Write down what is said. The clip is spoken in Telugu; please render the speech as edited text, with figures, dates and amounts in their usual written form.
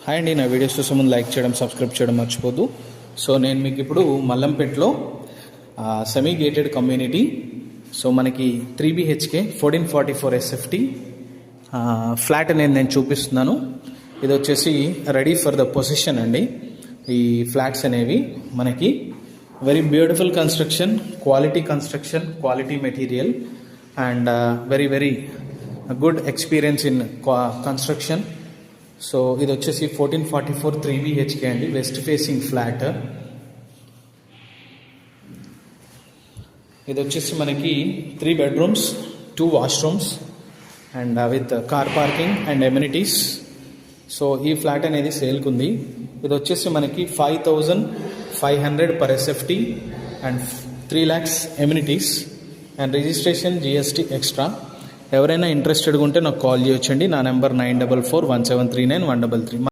హాయ్ అండి, నా వీడియోస్ చూసే ముందు లైక్ చేయడం, సబ్స్క్రైబ్ చేయడం మర్చిపోద్దు. సో నేను మీకు ఇప్పుడు మల్లంపేటలో సెమీ గేటెడ్ కమ్యూనిటీ, సో మనకి 3 BHK 1444 SFT ఫ్లాట్ అనేది నేను చూపిస్తున్నాను. ఇది వచ్చేసి రెడీ ఫర్ ద పొజిషన్ అండి. ఈ ఫ్లాట్స్ అనేవి మనకి very beautiful construction, quality material and very good experience in construction. So ఇది వచ్చేసి 1444 3 BHK అండి, వెస్ట్ ఫేసింగ్ ఫ్లాట్. ఇది వచ్చేసి మనకి 3 bedrooms 2 washrooms and with car parking and amenities. So ఈ ఫ్లాట్ అనేది సేల్కి ఉంది. ఇది వచ్చేసి మనకి 5500 per SFT and 3 lakhs amenities and registration GST extra. ఎవరైనా ఇంట్రెస్టెడ్గా ఉంటే నాకు కాల్ చేయొచ్చండి. నా నెంబర్ 9441739133.